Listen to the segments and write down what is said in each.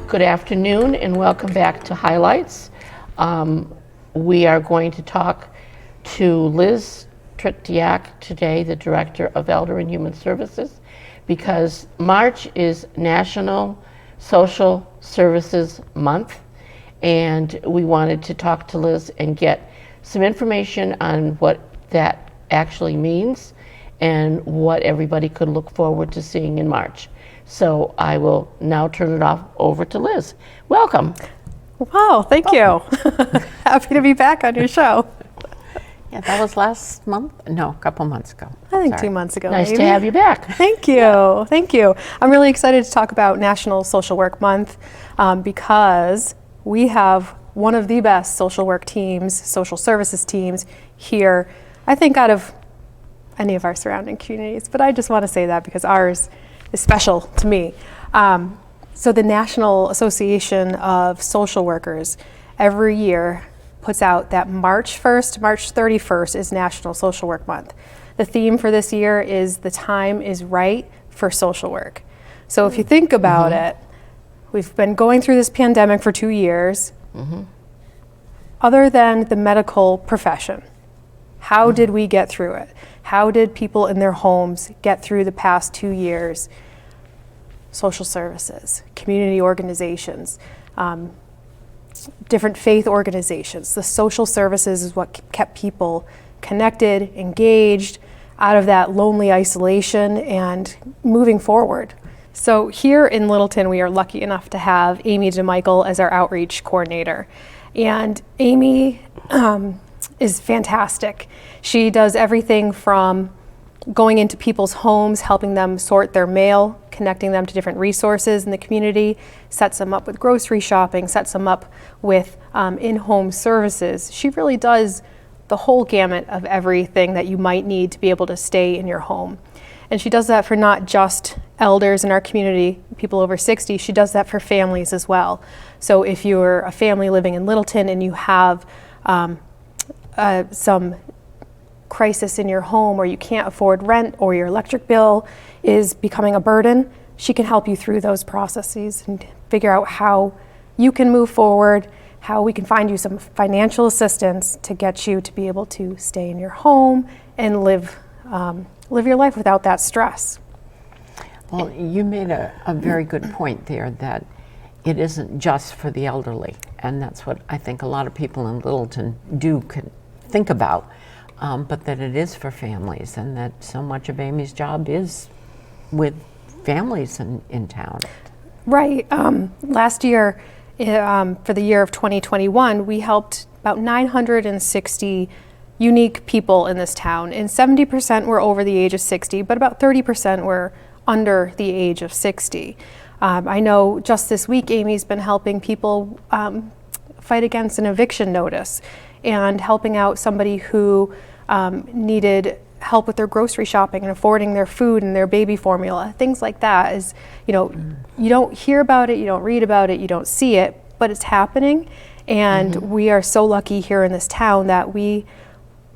Good afternoon and welcome back to Highlights. We are going to talk to Liz Tretiak today, the Director of Elder and Human Services, because March is National Social Services Month, and we wanted to talk to Liz and get some information on what that actually means and what everybody could look forward to seeing in March. So I will now turn it over to Liz. Welcome. Wow, thank you. Happy to be back on your show. Yeah, that was last month? No, a couple months ago. I think 2 months ago. Nice maybe. to have you back. Thank you. Thank you. I'm really excited to talk about National Social Work Month because we have one of the best social work teams, social services teams here, I think out of any of our surrounding communities. But I just want to say that because ours is special to me. So the National Association of Social Workers every year puts out that March 1st, March 31st is National Social Work Month. The theme for this year is the time is right for social work. So if you think about it, we've been going through this pandemic for 2 years. Other than the medical profession, how did we get through it? How did people in their homes get through the past 2 years? Social services, community organizations, different faith organizations. The social services is what kept people connected, engaged, out of that lonely isolation and moving forward. So here in Littleton, we are lucky enough to have Amy DeMichael as our outreach coordinator. And Amy is fantastic. She does everything from going into people's homes, helping them sort their mail, connecting them to different resources in the community, sets them up with grocery shopping, sets them up with in-home services. She really does the whole gamut of everything that you might need to be able to stay in your home. And she does that for not just elders in our community, people over 60, she does that for families as well. So if you're a family living in Littleton and you have some crisis in your home, or you can't afford rent, or your electric bill is becoming a burden, she can help you through those processes and figure out how you can move forward, how we can find you some financial assistance to get you to be able to stay in your home and live your life without that stress. Well, you made a very good point there, that it isn't just for the elderly, and that's what I think a lot of people in Littleton can think about. But that it is for families, and that so much of Amy's job is with families in town. Right. Last year, for the year of 2021, we helped about 960 unique people in this town, and 70% were over the age of 60, but about 30% were under the age of 60. I know just this week, Amy's been helping people fight against an eviction notice and helping out somebody who needed help with their grocery shopping and affording their food and their baby formula. Things like that is, you don't hear about it, you don't read about it, you don't see it, but it's happening. And we are so lucky here in this town that we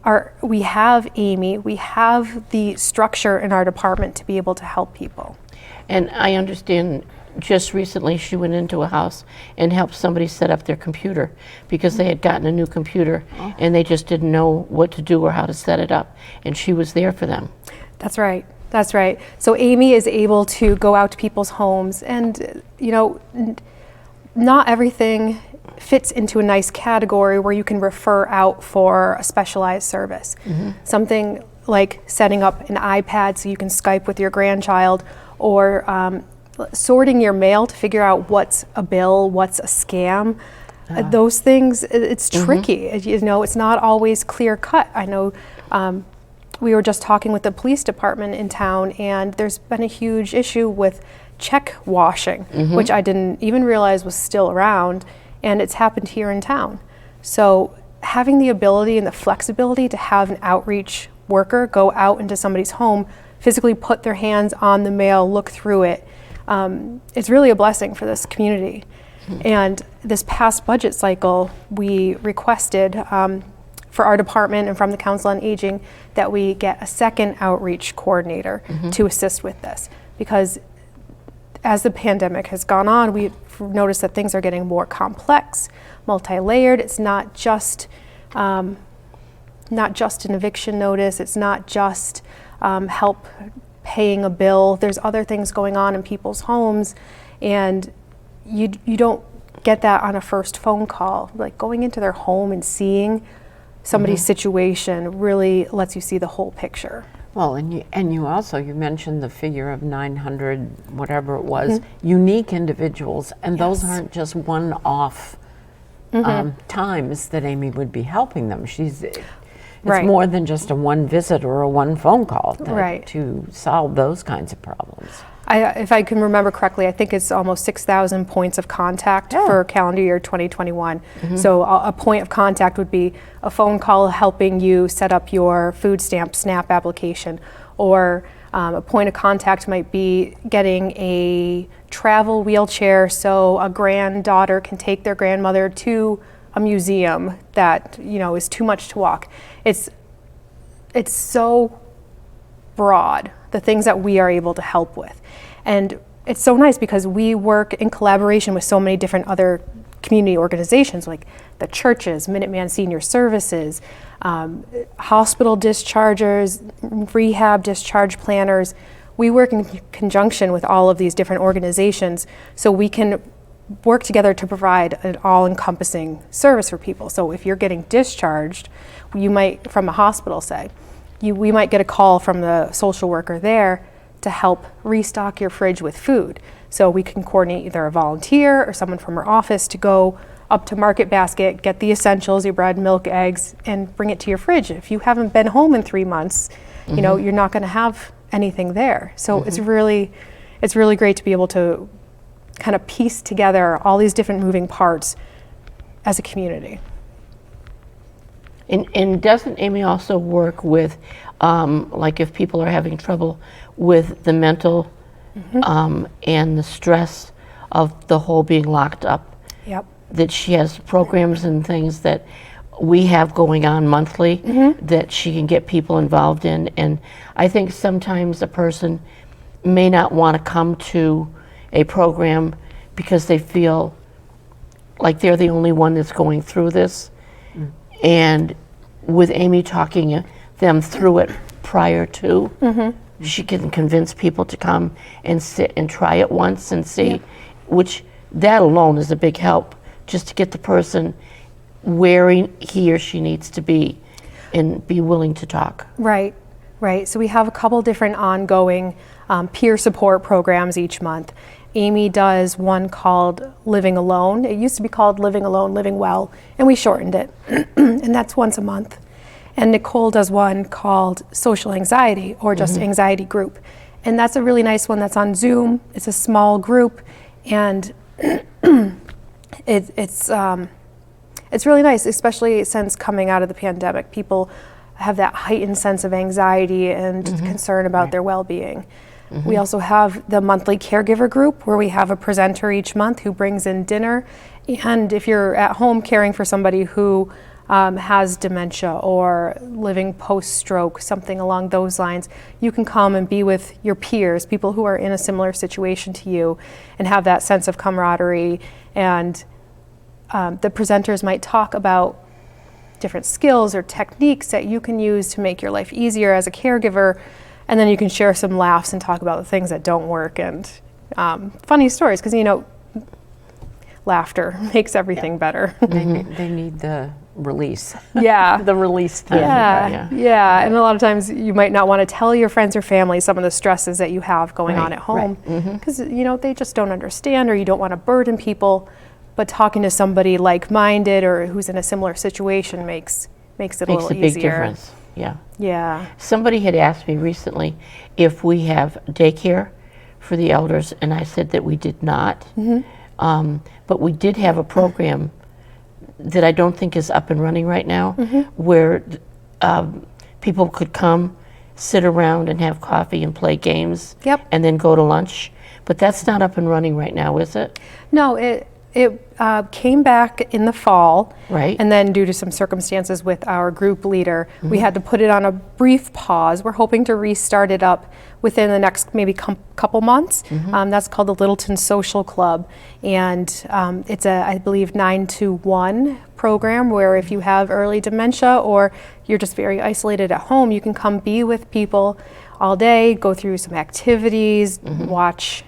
have Amy, we have the structure in our department to be able to help people. And I understand just recently she went into a house and helped somebody set up their computer because they had gotten a new computer and they just didn't know what to do or how to set it up, and she was there for them. That's right. That's right. So Amy is able to go out to people's homes, and not everything fits into a nice category where you can refer out for a specialized service. Something like setting up an iPad so you can Skype with your grandchild, or sorting your mail to figure out what's a bill, what's a scam. Those things, it's tricky. It's not always clear cut. I know we were just talking with the police department in town, and there's been a huge issue with check washing, which I didn't even realize was still around, and it's happened here in town. So having the ability and the flexibility to have an outreach worker go out into somebody's home, physically put their hands on the mail, look through it, it's really a blessing for this community. And this past budget cycle, we requested for our department and from the Council on Aging that we get a second outreach coordinator to assist with this, because as the pandemic has gone on, we've noticed that things are getting more complex, multi-layered. It's not just an eviction notice. It's not just help paying a bill. There's other things going on in people's homes, and you don't get that on a first phone call. Like going into their home and seeing somebody's situation really lets you see the whole picture. Well, and you also, you mentioned the figure of 900, whatever it was, unique individuals, and those aren't just one-off times that Amy would be helping them. It's more than just a one visit or a one phone call to solve those kinds of problems. If I can remember correctly, I think it's almost 6,000 points of contact for calendar year 2021. So a point of contact would be a phone call helping you set up your food stamp SNAP application, or a point of contact might be getting a travel wheelchair so a granddaughter can take their grandmother to a museum that is too much to walk. It's so broad, the things that we are able to help with. And it's so nice because we work in collaboration with so many different other community organizations, like the churches, Minuteman Senior Services, hospital dischargers, rehab discharge planners. We work in conjunction with all of these different organizations so we can work together to provide an all-encompassing service for people. So if you're getting discharged, you might, from a hospital we might get a call from the social worker there to help restock your fridge with food. So we can coordinate either a volunteer or someone from our office to go up to Market Basket, get the essentials, your bread, milk, eggs, and bring it to your fridge. If you haven't been home in 3 months, you're not going to have anything there. So it's really great to be able to kind of piece together all these different moving parts as a community. And doesn't Amy also work with, like if people are having trouble with the mental and the stress of the whole being locked up? Yep. That she has programs and things that we have going on monthly that she can get people involved in. And I think sometimes a person may not want to come to a program because they feel like they're the only one that's going through this. And with Amy talking them through it prior to, she can convince people to come and sit and try it once and see, which that alone is a big help, just to get the person where he or she needs to be and be willing to talk. Right. So we have a couple different ongoing peer support programs each month. Amy does one called Living Alone. It used to be called Living Alone, Living Well, and we shortened it. And that's once a month. And Nicole does one called Social Anxiety, or just Anxiety Group. And that's a really nice one that's on Zoom. It's a small group, and it's really nice, especially since coming out of the pandemic. People have that heightened sense of anxiety and concern about their well-being. We also have the monthly Caregiver group, where we have a presenter each month who brings in dinner. And if you're at home caring for somebody who has dementia or living post-stroke, something along those lines, you can come and be with your peers, people who are in a similar situation to you, and have that sense of camaraderie. And the presenters might talk about different skills or techniques that you can use to make your life easier as a caregiver. And then you can share some laughs and talk about the things that don't work and funny stories, because laughter makes everything better. They need the release. Yeah. The release time. Yeah. And a lot of times you might not want to tell your friends or family some of the stresses that you have going on at home, because they just don't understand, or you don't want to burden people. But talking to somebody like-minded or who's in a similar situation makes it a little easier. Makes a big difference. Yeah. Somebody had asked me recently if we have daycare for the elders, and I said that we did not. But we did have a program that I don't think is up and running right now, where people could come, sit around and have coffee and play games, and then go to lunch. But that's not up and running right now, is it? No, it came back in the fall, Right. and then due to some circumstances with our group leader, we had to put it on a brief pause. We're hoping to restart it up within the next maybe couple months. That's called the Littleton Social Club, and it's a, I believe, 9 to 1 program where if you have early dementia or you're just very isolated at home, you can come be with people all day, go through some activities, watch.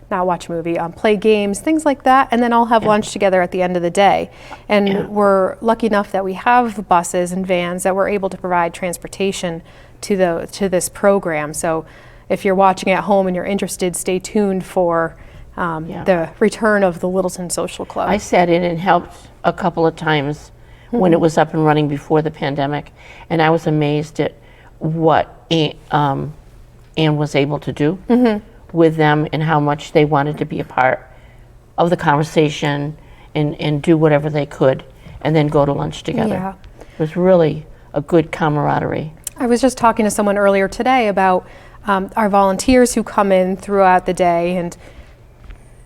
Not watch a movie, play games, things like that, and then all have lunch together at the end of the day. And we're lucky enough that we have buses and vans that we're able to provide transportation to this program. So if you're watching at home and you're interested, stay tuned for the return of the Littleton Social Club. I sat in and helped a couple of times when it was up and running before the pandemic, and I was amazed at what Ann was able to do with them and how much they wanted to be a part of the conversation and do whatever they could and then go to lunch together. Yeah. It was really a good camaraderie. I was just talking to someone earlier today about our volunteers who come in throughout the day, and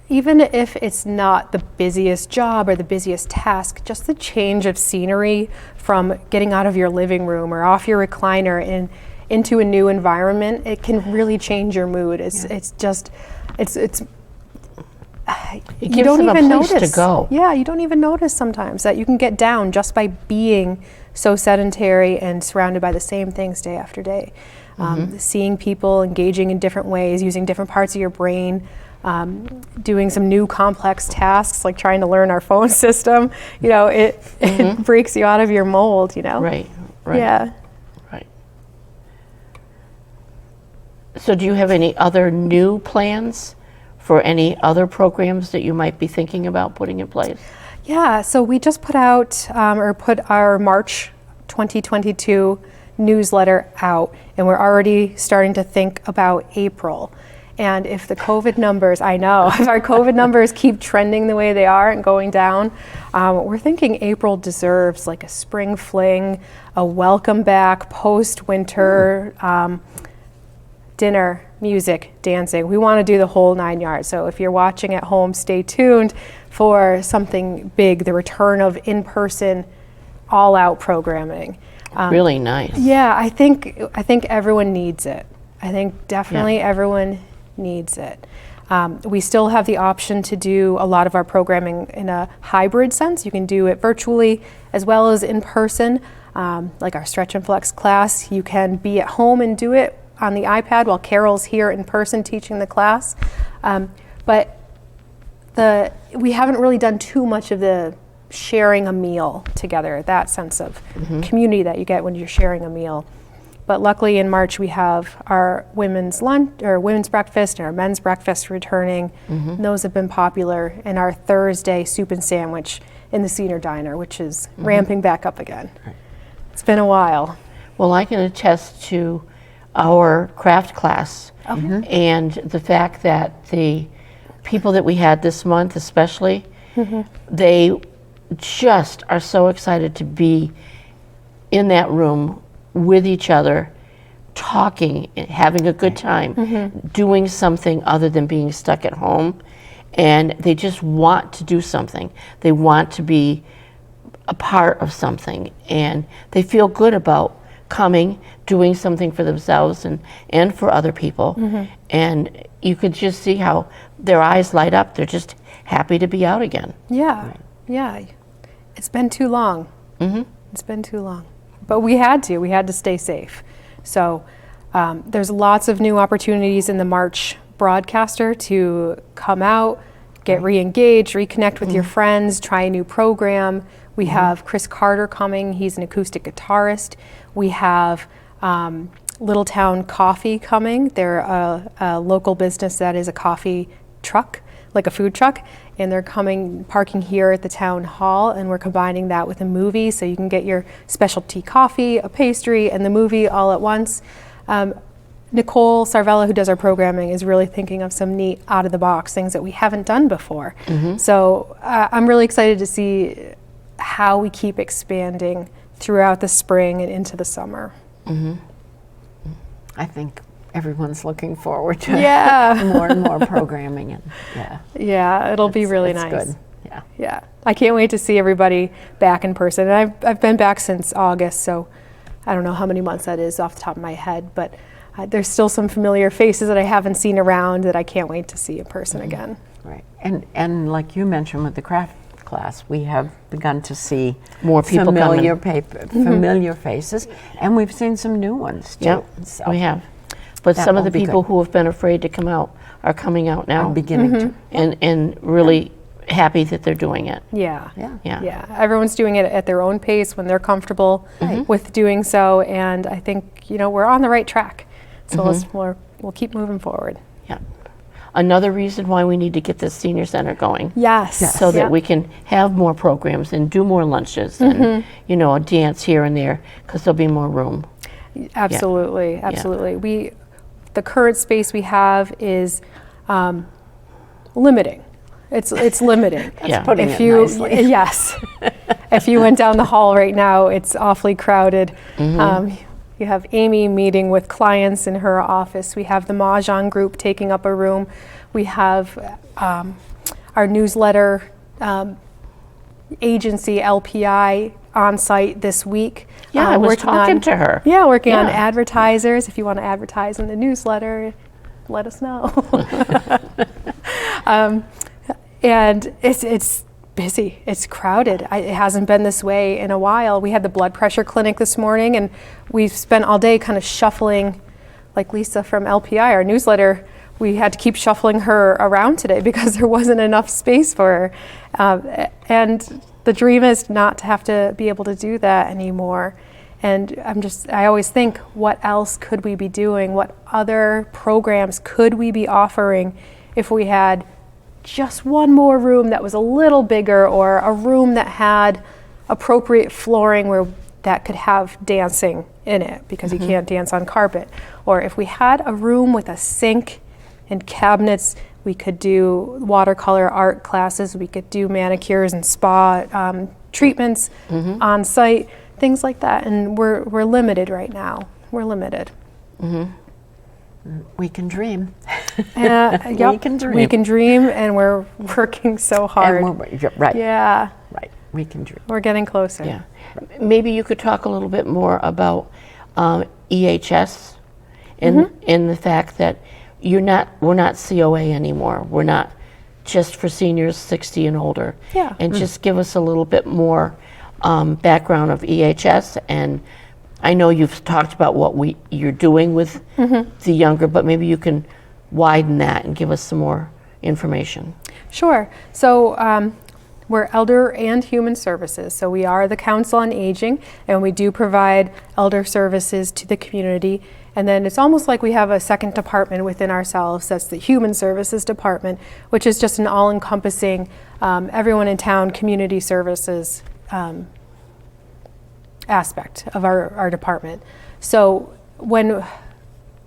even if it's not the busiest job or the busiest task, just the change of scenery from getting out of your living room or off your recliner and into a new environment, it can really change your mood. It's just you gives don't them a even place to notice. go. Yeah, you don't even notice sometimes that you can get down just by being so sedentary and surrounded by the same things day after day. Seeing people engaging in different ways, using different parts of your brain, doing some new complex tasks like trying to learn our phone system. You know, it breaks you out of your mold. You know. Right. Yeah. Right. So do you have any other new plans for any other programs that you might be thinking about putting in place? Yeah, so we just put out, put our March 2022 newsletter out, and we're already starting to think about April. And if the COVID numbers, I know, if our COVID numbers keep trending the way they are and going down, we're thinking April deserves like a spring fling, a welcome back, post-winter, dinner, music, dancing. We want to do the whole 9 yards. So if you're watching at home, stay tuned for something big, the return of in-person, all-out programming. Really nice. Yeah, I think everyone needs it. I think definitely everyone needs it. We still have the option to do a lot of our programming in a hybrid sense. You can do it virtually as well as in person, like our Stretch and Flex class. You can be at home and do it on the iPad while Carol's here in person teaching the class. But we haven't really done too much of the sharing a meal together, that sense of community that you get when you're sharing a meal. But luckily in March we have our women's lunch or women's breakfast and our men's breakfast returning. And those have been popular, and our Thursday soup and sandwich in the Senior Diner, which is ramping back up again. It's been a while. Well, I can attest to our craft class and the fact that the people that we had this month especially, they just are so excited to be in that room with each other, talking, having a good time, doing something other than being stuck at home. And they just want to do something. They want to be a part of something, and they feel good about coming, doing something for themselves and for other people. And you could just see how their eyes light up. They're just happy to be out again. Yeah, yeah. It's been too long. It's been too long. But we had to stay safe. So there's lots of new opportunities in the March broadcaster to come out, get re-engaged, reconnect with your friends, try a new program. We have Chris Carter coming. He's an acoustic guitarist. We have Littletown Coffee coming. They're a local business that is a coffee truck, like a food truck, and they're parking here at the town hall, and we're combining that with a movie, so you can get your specialty coffee, a pastry, and the movie all at once. Nicole Sarvella, who does our programming, is really thinking of some neat out-of-the-box things that we haven't done before. So I'm really excited to see how we keep expanding throughout the spring and into the summer. I think everyone's looking forward to Yeah. more and more programming. And Yeah, it'll be really it's nice. good. Yeah. Yeah, I can't wait to see everybody back in person. And I've been back since August, so I don't know how many months that is off the top of my head, but there's still some familiar faces that I haven't seen around that I can't wait to see in person again. Right. And like you mentioned with the craft class, we have begun to see More people familiar coming. familiar faces, and we've seen some new ones too. Yep, So we have. But that some of the will be people good. who have been afraid to come out are coming out now, I'm beginning to. and really happy that they're doing it. Yeah. Yeah. Yeah. Yeah, everyone's doing it at their own pace when they're comfortable with doing so, and I think we're on the right track. So we'll keep moving forward. Yeah. Another reason why we need to get this senior center going. Yes. So that we can have more programs and do more lunches and a dance here and there, because there'll be more room. Absolutely, absolutely. The current space we have is limiting. It's limiting. Yeah. Putting If it you nicely. yes, if you went down the hall right now, it's awfully crowded. You have Amy meeting with clients in her office. We have the Mahjong group taking up a room. We have our newsletter agency LPI on site this week. Yeah, I was working talking on- to her. Yeah, working on Yeah. advertisers. If you want to advertise in the newsletter, let us know. And it's busy. It's crowded. It hasn't been this way in a while. We had the blood pressure clinic this morning, and we've spent all day kind of shuffling, like Lisa from LPI, our newsletter. We had to keep shuffling her around today because there wasn't enough space for her. And the dream is not to have to be able to do that anymore. And I always think, what else could we be doing? What other programs could we be offering if we had just one more room that was a little bigger, or a room that had appropriate flooring where that could have dancing in it, because you can't dance on carpet. Or if we had a room with a sink and cabinets, we could do watercolor art classes, we could do manicures and spa treatments on site, things like that. And we're limited right now. We're limited. We can dream. Yep, We can dream. We can dream, and we're working so hard. Right. Yeah, Right. We can dream. we're getting closer. Yeah. Maybe you could talk a little bit more about EHS and the fact that we're not COA anymore. We're not just for seniors 60 and older. Yeah. And just give us a little bit more background of EHS. And I know you've talked about what you're doing with the younger, but maybe you can widen that and give us some more information. Sure. So we're Elder and Human Services. So we are the Council on Aging, and we do provide elder services to the community. And then it's almost like we have a second department within ourselves. That's the Human Services Department, which is just an all-encompassing, everyone in town community services aspect of our department. So when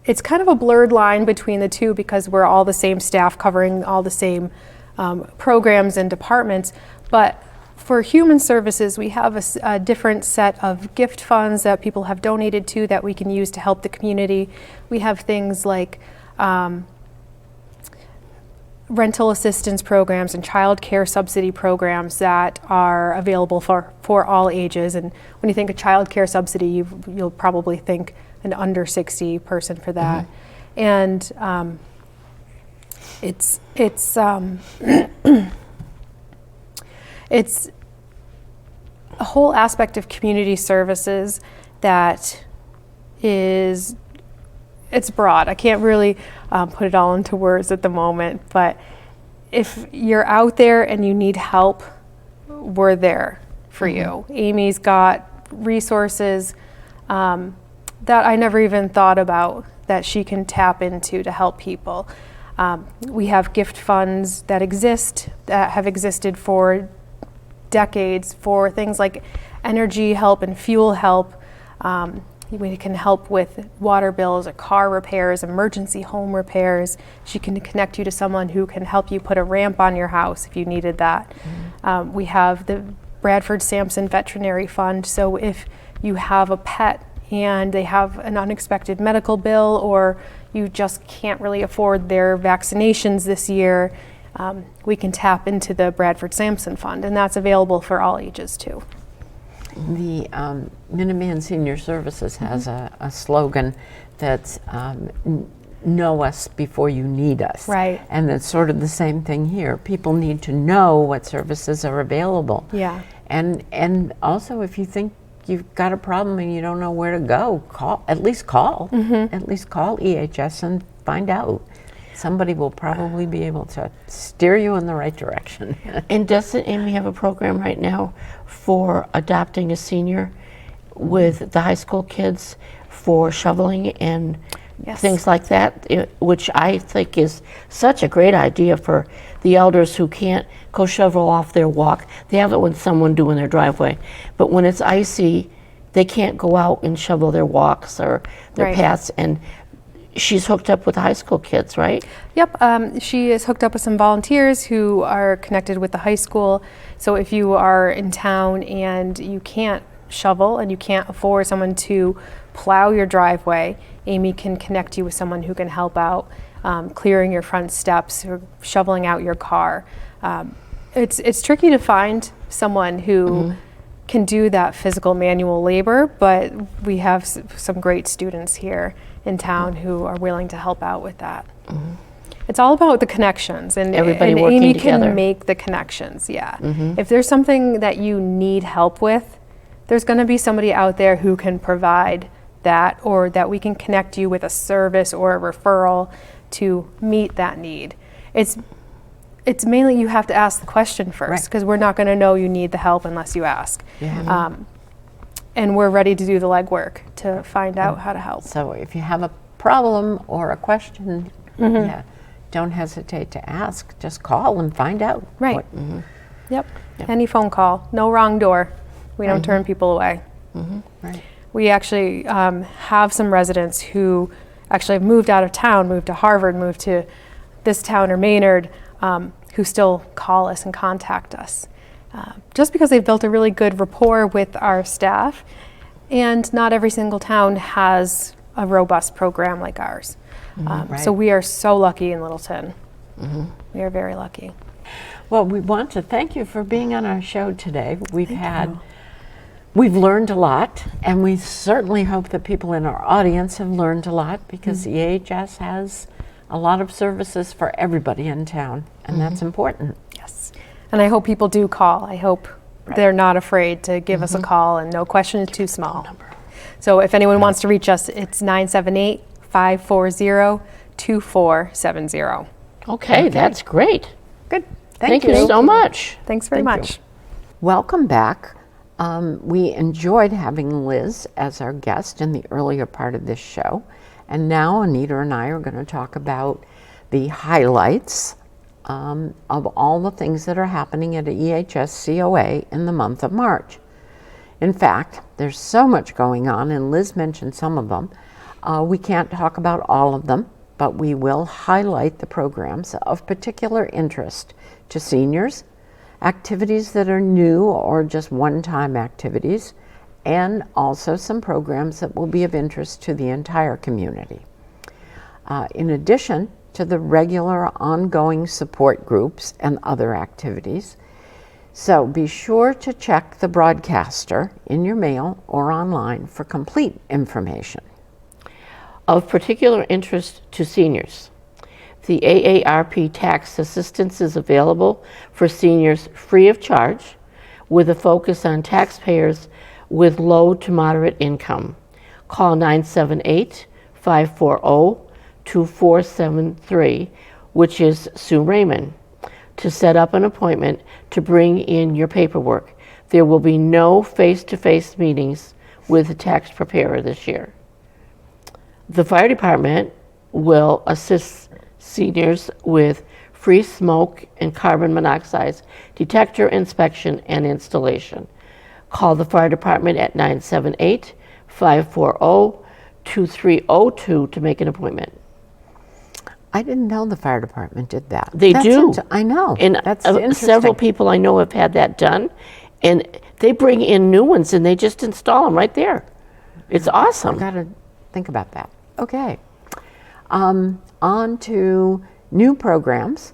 it's kind of a blurred line between the two, because we're all the same staff covering all the same programs and departments, but for human services, we have a different set of gift funds that people have donated to that we can use to help the community. We have things like rental assistance programs and child care subsidy programs that are available for all ages. And when you think of child care subsidy, you'll probably think an under 60 person for that. And it's a whole aspect of community services that it's broad. I can't really put it all into words at the moment, but if you're out there and you need help, we're there for you. Amy's got resources that I never even thought about that she can tap into to help people. We have gift funds that have existed for decades for things like energy help and fuel help. We can help with water bills or car repairs, emergency home repairs. She can connect you to someone who can help you put a ramp on your house if you needed that. We have the Bradford Sampson Veterinary Fund, so if you have a pet and they have an unexpected medical bill, or you just can't really afford their vaccinations this year, we can tap into the Bradford Sampson Fund, and that's available for all ages too. The Minuteman Senior Services has a slogan that's know us before you need us. Right. And it's sort of the same thing here. People need to know what services are available. Yeah. And also, if you think you've got a problem and you don't know where to go, at least call EHS and find out. Somebody will probably be able to steer you in the right direction. And doesn't Amy have a program right now for adopting a senior with the high school kids for shoveling and Yes. things like that, which I think is such a great idea for the elders who can't go shovel off their walk. They have it with someone doing their driveway, but when it's icy, they can't go out and shovel their walks or their Right. paths. And she's hooked up with high school kids, right? Yep, she is hooked up with some volunteers who are connected with the high school. So if you are in town and you can't shovel and you can't afford someone to plow your driveway, Amy can connect you with someone who can help out clearing your front steps or shoveling out your car. It's tricky to find someone who can do that physical manual labor, but we have some great students here in town who are willing to help out with that. It's all about the connections, and Everybody working Amy together. can make the connections. Yeah. If there's something that you need help with, there's going to be somebody out there who can provide that, or that we can connect you with a service or a referral to meet that need. It's mainly you have to ask the question first, because we're not going to know you need the help unless you ask. And we're ready to do the legwork to find out how to help. So if you have a problem or a question, don't hesitate to ask. Just call and find out. Right. Yep. Any phone call, no wrong door. We don't turn people away. Right. We actually have some residents who actually have moved out of town, moved to Harvard, moved to this town or Maynard, who still call us and contact us. Just because they've built a really good rapport with our staff, and not every single town has a robust program like ours. So we are so lucky in Littleton. We are very lucky. Well, we want to thank you for being on our show today. We've learned a lot, and we certainly hope that people in our audience have learned a lot, because the EHS has a lot of services for everybody in town, and that's important. Yes. And I hope people do call. I hope they're not afraid to give us a call, and no question is too small. So if anyone wants to reach us, it's 978-540-2470. Okay, that's great. Good. Thank you so much. Thanks very Thank much. you. Welcome back. We enjoyed having Liz as our guest in the earlier part of this show. And now Anita and I are going to talk about the highlights of all the things that are happening at EHS COA in the month of March. In fact, there's so much going on, and Liz mentioned some of them. We can't talk about all of them, but we will highlight the programs of particular interest to seniors, activities that are new or just one-time activities, and also some programs that will be of interest to the entire community. In addition to the regular ongoing support groups and other activities. So be sure to check the broadcaster in your mail or online for complete information. Of particular interest to seniors, the Aarp Tax Assistance is available for seniors free of charge, with a focus on taxpayers with low to moderate income. Call 978-540-2473, which is Sue Raymond, to set up an appointment to bring in your paperwork. There will be no face-to-face meetings with the tax preparer this year. The fire department will assist seniors with free smoke and carbon monoxide detector inspection and installation. Call the fire department at 978-540-2302 to make an appointment. I didn't know the fire department did that. They do. I know. And That's several interesting. people I know have had that done, and they bring in new ones and they just install them right there. It's awesome. Got to think about that. Okay. On to new programs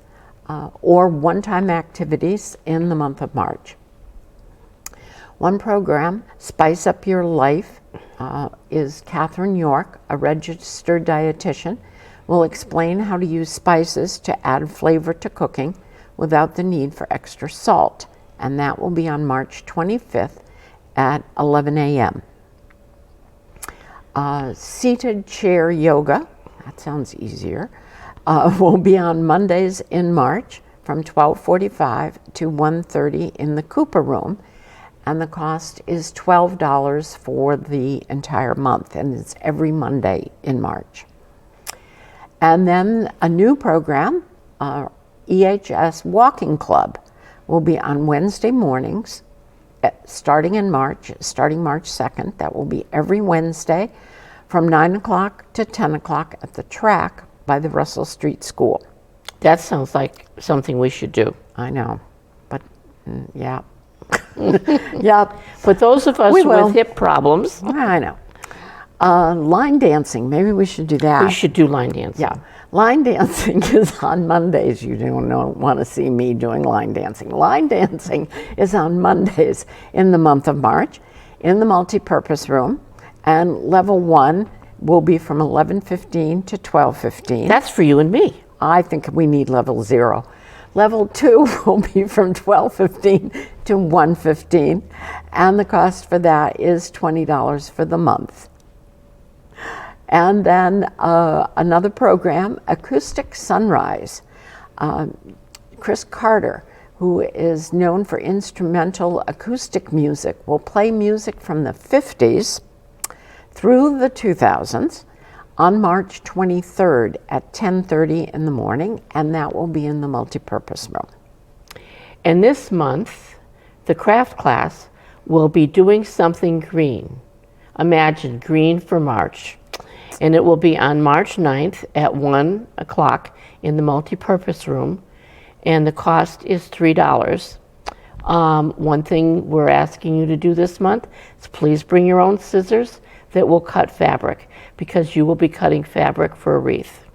or one-time activities in the month of March. One program, Spice Up Your Life, is Catherine York, a registered dietitian, will explain how to use spices to add flavor to cooking without the need for extra salt. And that will be on March 25th at 11 a.m. Seated chair yoga, that sounds easier, will be on Mondays in March from 12:45 to 1:30 in the Cooper Room, and the cost is $12 for the entire month, and it's every Monday in March. And then a new program, EHS Walking Club, will be on Wednesday mornings, starting March 2nd. That will be every Wednesday from 9 o'clock to 10 o'clock at the track by the Russell Street School. That sounds like something we should do. I know, but yeah. Yeah. For those of us We will. with hip problems, I know. Line dancing, maybe we should do that. we should do line dancing. Yeah. Line dancing is on Mondays. You don't want to see me doing line dancing. Line dancing is on Mondays in the month of March in the multipurpose room, and level 1 will be from 11:15 to 12:15. That's for you and me. I think we need level 0. Level 2 will be from 12:15 to 1:15, and the cost for that is $20 for the month. And then another program, Acoustic Sunrise. Chris Carter, who is known for instrumental acoustic music, will play music from the 50s through the 2000s on March 23rd at 10:30 in the morning, and that will be in the multipurpose room. And this month, the craft class will be doing something green. Imagine green for March. And it will be on March 9th at 1 o'clock in the multipurpose room, and the cost is $3. One thing we're asking you to do this month is please bring your own scissors that will cut fabric, because you will be cutting fabric for a wreath.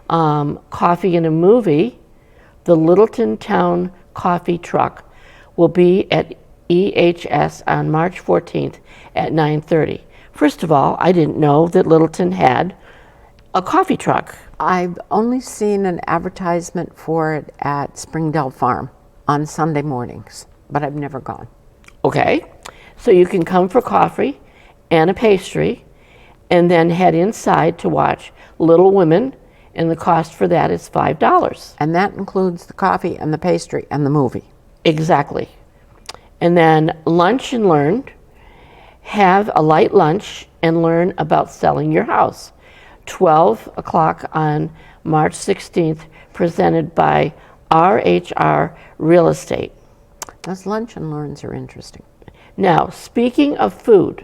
Coffee and a movie, the Littleton Town Coffee Truck will be at EHS on March 14th at 9:30. First of all, I didn't know that Littleton had a coffee truck. I've only seen an advertisement for it at Springdale Farm on Sunday mornings, but I've never gone. Okay, so you can come for coffee and a pastry, and then head inside to watch Little Women, and the cost for that is $5. And that includes the coffee and the pastry and the movie. Exactly. And then lunch and learn. Have a light lunch and learn about selling your house. 12 o'clock on March 16th, presented by RHR Real Estate. Those lunch and learns are interesting. Now, speaking of food,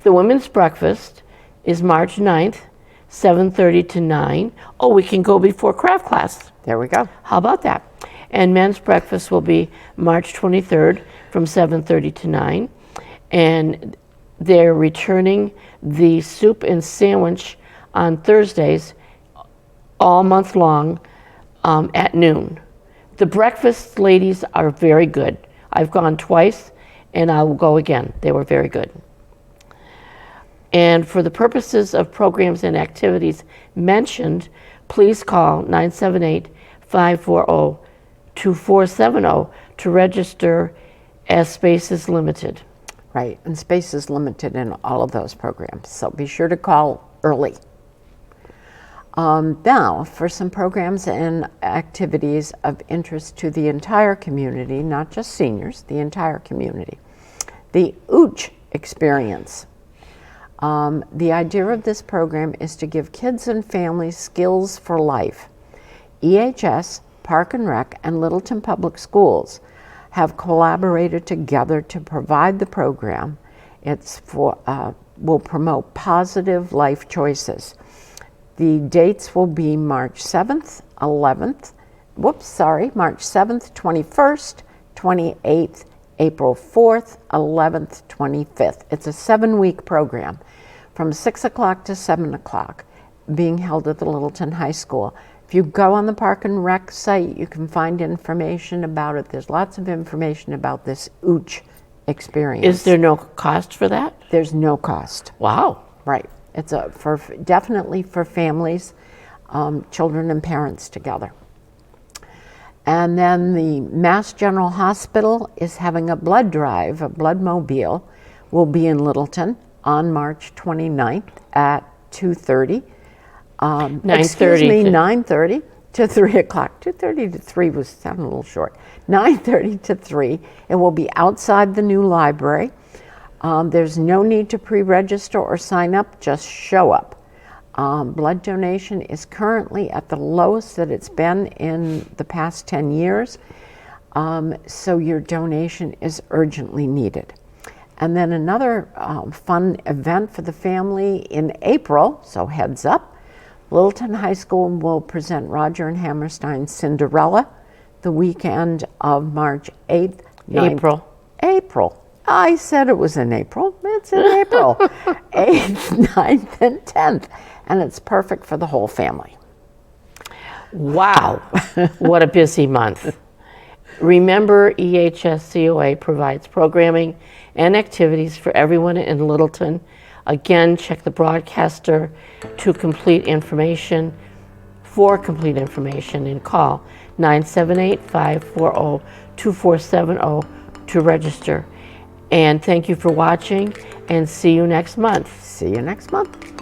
the women's breakfast is March 9th, 7:30 to 9. Oh, we can go before craft class. There we go. How about that? And men's breakfast will be March 23rd from 7:30 to 9. And they're returning the soup and sandwich on Thursdays all month long at noon. The breakfast ladies are very good. I've gone twice, and I will go again. They were very good. And for the purposes of programs and activities mentioned, please call 978-540-2470 to register, as space is limited. Right, and space is limited in all of those programs, so be sure to call early. Now, for some programs and activities of interest to the entire community, not just seniors, the entire community. The OOCH experience. The idea of this program is to give kids and families skills for life. EHS, Park and Rec, and Littleton Public Schools have collaborated together to provide the program. Will promote positive life choices. The dates will be March 7th, 11th, March 7th, 21st, 28th, April 4th, 11th, 25th. It's a 7-week program from 6 o'clock to 7 o'clock, being held at the Littleton High School. If you go on the Park and Rec site, you can find information about it. There's lots of information about this OOCH experience. Is there no cost for that? There's no cost. Wow. Right. It's definitely for families, children and parents together. And then the Mass General Hospital is having a blood drive, a blood mobile, will be in Littleton on March 29th at 2:30. 9:30 to 3 o'clock. 2:30 to 3 was sounding a little short. 9:30 to 3. It will be outside the new library. There's no need to pre-register or sign up, just show up. Blood donation is currently at the lowest that it's been in the past 10 years, so your donation is urgently needed. And then another fun event for the family in April, so heads up, Littleton High School will present Roger and Hammerstein's Cinderella the weekend of March 8th. 9th. April. I said it was in April. It's in April. 8th, 9th, and 10th. And it's perfect for the whole family. Wow. What a busy month. Remember, EHS COA provides programming and activities for everyone in Littleton. Again, check the broadcaster for complete information and call 978-540-2470 to register. And thank you for watching, and see you next month. See you next month.